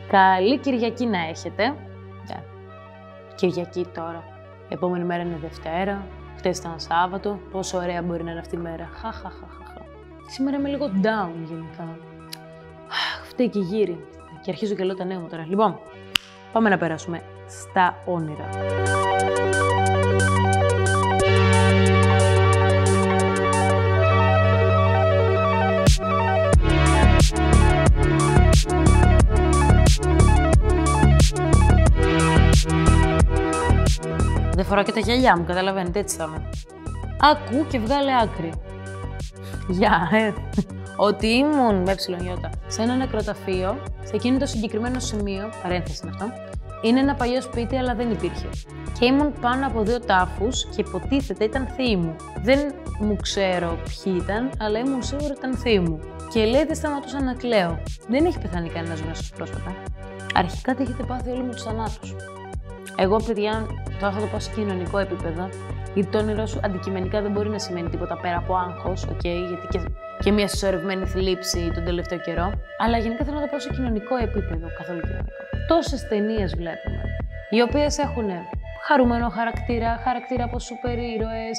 Καλή Κυριακή να έχετε. Κυριακή τώρα. Η επόμενη μέρα είναι Δευτέρα. Χτες ήταν Σάββατο. Πόσο ωραία μπορεί να είναι αυτή η μέρα. Χαχαχαχαχα. Σήμερα είμαι λίγο down γενικά. Φταίει και γύρι. Και αρχίζω και λέω τα νέα μου τώρα. Λοιπόν, πάμε να περάσουμε στα όνειρα. Δεν φοράω και τα γυαλιά μου, καταλαβαίνετε, έτσι θα είμαι. Άκου και βγάλε άκρη. Γεια, Ότι ήμουν με ψιλονιώτα σε ένα νεκροταφείο, σε εκείνο το συγκεκριμένο σημείο, παρένθεση είναι αυτό, είναι ένα παλιό σπίτι, αλλά δεν υπήρχε. Και ήμουν πάνω από 2 τάφους και υποτίθεται ήταν θείοι μου. Δεν μου ξέρω ποιοι ήταν, αλλά ήμουν σίγουρη ήταν θείοι μου. Και λέει δεν σταματούσα να κλαίω. Δεν έχει πεθάνει κανένας γνωστός πρόσφατα. Αρχικά τι έχετε πάθει όλοι με τους θανάτους. Εγώ, παιδιά, το έχω το πω σε κοινωνικό επίπεδο, γιατί το όνειρό σου αντικειμενικά δεν μπορεί να σημαίνει τίποτα πέρα από άγχος, γιατί και μια συσσωρευμένη θλίψη τον τελευταίο καιρό. Αλλά γενικά θέλω να το πω σε κοινωνικό επίπεδο, καθόλου κοινωνικό. Τόσες ταινίες βλέπουμε, οι οποίες έχουν χαρούμενο χαρακτήρα από σούπερ ήρωες,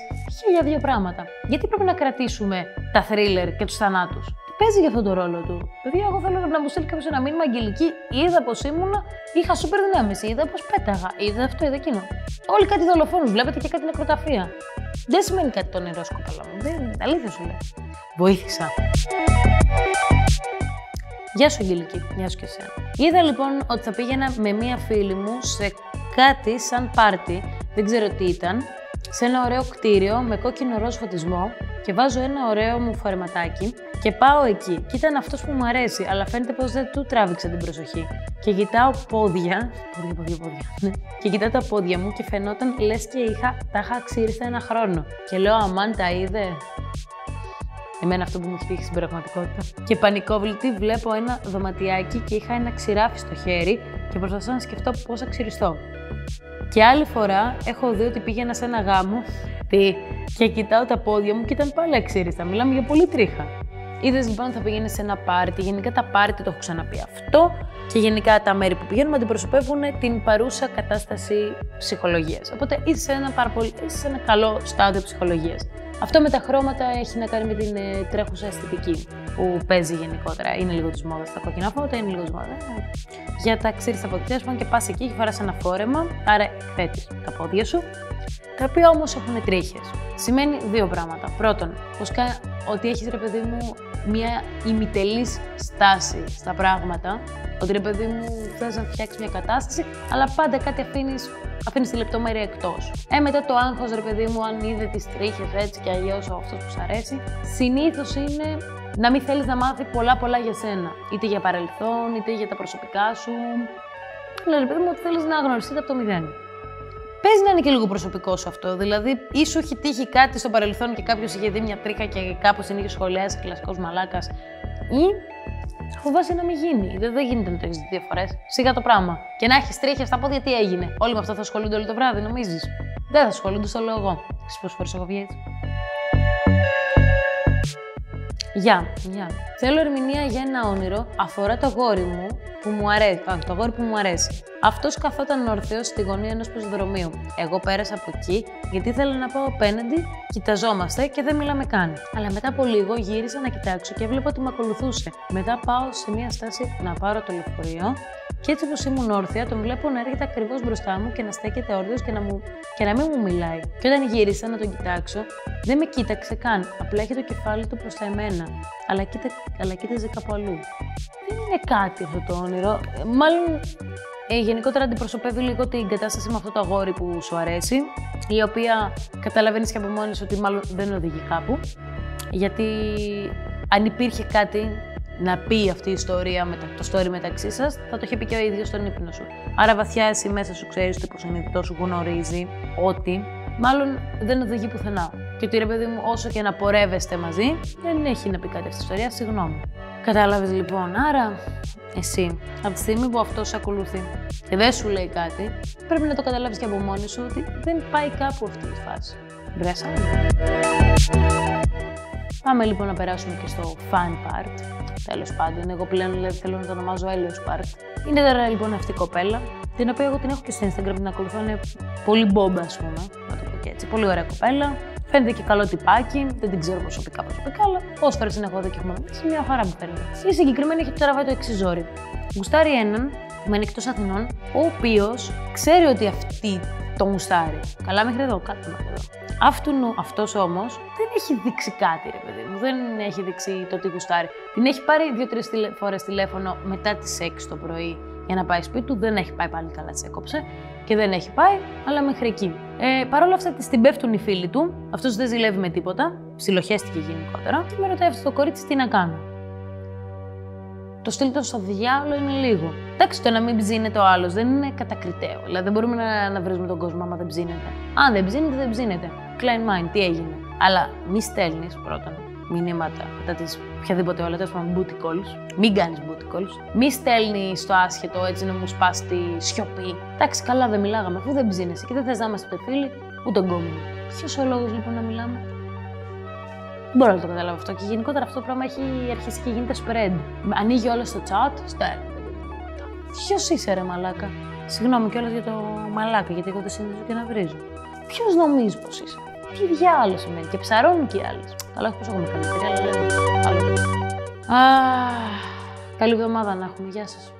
1002 πράγματα. Γιατί πρέπει να κρατήσουμε τα θρίλερ και τους θανάτους. Παίζει για αυτόν τον ρόλο του. Παιδιά, εγώ θέλω να μου στείλει κάποιος ένα μήνυμα Αγγελική. Είδα πως ήμουνα, είχα σούπερ δυνάμεις. Είδα πως πέταγα. Είδα αυτό, είδα εκείνο. Όλοι κάτι δολοφόνους, βλέπετε και κάτι νεκροταφεία. Δεν σημαίνει κάτι το νερό σκοπαλά μου. Αλήθεια σου λέω. Βοήθησα. Γεια σου, Αγγελική. Γεια σου και εσένα. Είδα λοιπόν ότι θα πήγαινα με μία φίλη μου σε κάτι σαν πάρτι. Δεν ξέρω τι ήταν. Σε ένα ωραίο κτίριο με κόκκινο ροζ φωτισμό και βάζω ένα ωραίο μου φορεματάκι και πάω εκεί. Και ήταν αυτός που μου αρέσει, αλλά φαίνεται πως δεν του τράβηξε την προσοχή. Και κοιτάω πόδια. Ναι. Και κοιτάω τα πόδια μου και φαινόταν λες και τα είχα ξύριστα 1 χρόνο. Και λέω, αμάν τα είδε. Εμένα αυτό που μου έχει τύχει στην πραγματικότητα. Και πανικόβλητη βλέπω ένα δωματιάκι και είχα ένα ξηράφι στο χέρι και προσπαθώ να σκεφτώ πώς θα ξυριστώ. Και άλλη φορά έχω δει ότι πήγαινα σε ένα γάμο και κοιτάω τα πόδια μου και ήταν πάλι αξίριστα. Μιλάμε για πολύ τρίχα. Είδες λοιπόν ότι θα πηγαίνεις σε ένα πάρτι. Γενικά τα πάρτι το έχω ξαναπεί αυτό. Και γενικά τα μέρη που πηγαίνουμε αντιπροσωπεύουν την παρούσα κατάσταση ψυχολογίας. Οπότε είσαι σε ένα καλό στάδιο ψυχολογίας. Αυτό με τα χρώματα έχει να κάνει με την τρέχουσα αισθητική που παίζει γενικότερα. Είναι λίγο της μόδας τα κόκκινα φώτα, είναι λίγο της μόδας. Για τα ξύριστα πόδια και πας εκεί και φοράς ένα φόρεμα, άρα εκθέτεις τα πόδια σου, τα οποία όμως έχουν τρίχες. Σημαίνει 2 πράγματα. Πρώτον, ότι έχεις ρε παιδί μου μια ημιτελής στάση στα πράγματα, ότι ρε παιδί μου θες να φτιάξεις μια κατάσταση, αλλά πάντα κάτι αφήνεις τη λεπτομέρεια εκτός. Μετά το άγχος ρε παιδί μου, αν είδε τις τρίχες έτσι και αλλιώς αυτός που σ' αρέσει, συνήθως είναι να μην θέλεις να μάθει πολλά για σένα. Είτε για παρελθόν, είτε για τα προσωπικά σου. Αλλά ρε παιδί μου, ότι θέλεις να γνωριστείτε από το 0. Παίζει να είναι και λίγο προσωπικό σου αυτό. Δηλαδή, ή σου έχει τύχει κάτι στο παρελθόν και κάποιος είχε δει μια τρίχα και κάπως την είχε σχολιάσει, κλασικός μαλάκας, ή φοβάσαι να μην γίνει. Δεν γίνεται να το έχεις δει 2 φορές. Σιγά το πράγμα. Και να έχεις τρίχες στα πόδια, τι έγινε. Όλοι με αυτό θα ασχολούνται όλο το βράδυ, νομίζεις. Δεν θα ασχολούνται, στο λέω εγώ. Εσύ πόσες φορές έχω βγει έτσι. Γεια. Θέλω ερμηνεία για ένα όνειρο. Αφορά το αγόρι μου που μου αρέσει. Το αγόρι που μου αρέσει. Αυτός καθόταν όρθιος στη γωνία ενός πεζοδρομίου. Εγώ πέρασα από εκεί γιατί ήθελα να πάω απέναντι, κοιταζόμαστε και δεν μιλάμε καν. Αλλά μετά από λίγο γύρισα να κοιτάξω και έβλεπα ότι με ακολουθούσε. Μετά πάω σε μια στάση να πάρω το λεωφορείο και έτσι όπως ήμουν όρθια, τον βλέπω να έρχεται ακριβώς μπροστά μου και να στέκεται όρθιος και να μην μου μιλάει. Και όταν γύρισα να τον κοιτάξω, δεν με κοίταξε καν. Απλά είχε το κεφάλι του προς τα εμένα. Αλλά κοίταζε κάπου αλλού. Δεν είναι κάτι αυτό το όνειρο. Μάλλον γενικότερα αντιπροσωπεύει λίγο την κατάσταση με αυτό το αγόρι που σου αρέσει, η οποία καταλαβαίνεις και από μόνη σου ότι μάλλον δεν οδηγεί κάπου. Γιατί αν υπήρχε κάτι να πει αυτή η ιστορία, το story μεταξύ σας, θα το είχε πει και ο ίδιος στον ύπνο σου. Άρα βαθιά εσύ μέσα σου ξέρεις, το υποσυνείδητό σου γνωρίζει ότι μάλλον δεν οδηγεί πουθενά. Και ότι ρε παιδί μου, όσο και να πορεύεστε μαζί, δεν έχει να πει κάτι αυτή η ιστορία, συγγνώμη. Κατάλαβες λοιπόν, άρα εσύ, από τη στιγμή που αυτό σε ακολουθεί και δεν σου λέει κάτι, πρέπει να το καταλάβεις και από μόνη σου ότι δεν πάει κάπου αυτή η φάση. Βρέσαμε. Πάμε λοιπόν να περάσουμε και στο fun part. Τέλος πάντων, εγώ πλέον δηλαδή, θέλω να το ονομάζω Έλεος Πάρτ. Είναι τώρα λοιπόν αυτή η κοπέλα, την οποία εγώ την έχω και στο Instagram, την ακολουθώ, είναι πολύ μπόμπα, ας πούμε, να το πω και έτσι. Πολύ ωραία κοπέλα. Φαίνεται και καλό τυπάκι, δεν την ξέρω προσωπικά, αλλά πόσες φορές την έχω δει και έχουμε μιλήσει, μια χαρά μου φαίνεται. Η συγκεκριμένη έχει τραβάει το εξής ζόρι. Γουστάρει έναν που είναι εκτός Αθηνών, ο οποίος ξέρει ότι αυτή τον γουστάρει. Καλά μέχρι εδώ, κάτω μέχρι εδώ. Αυτός όμως δεν έχει δείξει κάτι, ρε παιδί μου. Δεν έχει δείξει το τι γουστάρει. Την έχει πάρει 2-3 φορές τηλέφωνο μετά τις 6 το πρωί για να πάει σπίτι του. Δεν έχει πάει πάλι καλά, της έκοψε. Και δεν έχει πάει, αλλά μέχρι εκεί. Παρ' όλα αυτά την πέφτουν οι φίλοι του. Αυτός δεν ζηλεύει με τίποτα. Ψιλοχέστηκε γενικότερα. Και με ρωτάει αυτό το κορίτσι τι να κάνω. Το στείλει στο διάολο είναι λίγο. Εντάξει, το να μην ψήνεται ο άλλος δεν είναι κατακριτέο. Δηλαδή δεν μπορούμε να βρίζουμε τον κόσμο άμα δεν ψήνεται. Αν δεν ψήνεται, δεν ψήνεται. Klein mind, τι έγινε. Αλλά μη στέλνεις πρώτον μηνύματα μετά τις οποιαδήποτε όλα, τέλος πάντων booty calls. Μην κάνεις booty calls. Μη στέλνεις το άσχετο έτσι να μου σπάσει τη σιωπή. Εντάξει, καλά δεν μιλάγαμε αφού δεν ψήνεσαι και δεν θες να είμαστε ούτε φίλοι ούτε γκόμενοι. Ποιος ο λόγος λοιπόν να μιλάμε. Δεν μπορώ να το καταλάβω αυτό. Και γενικότερα αυτό το πράγμα έχει αρχίσει και γίνεται spread. Ανοίγει όλα στο chat, Ποιος είσαι, ρε μαλάκα. Συγγνώμη κιόλας για το μαλάκα, γιατί εγώ δεν συνήθω και να βρίζω. Ποιος νομίζει πως είσαι. Τι διάλογο σημαίνει. Και ψαρώνουν και οι άλλες. Καλά, όχι πως έχουμε καλύτερη, αλλά λέμε. Καλό. Καλή εβδομάδα να έχουμε. Γεια σας.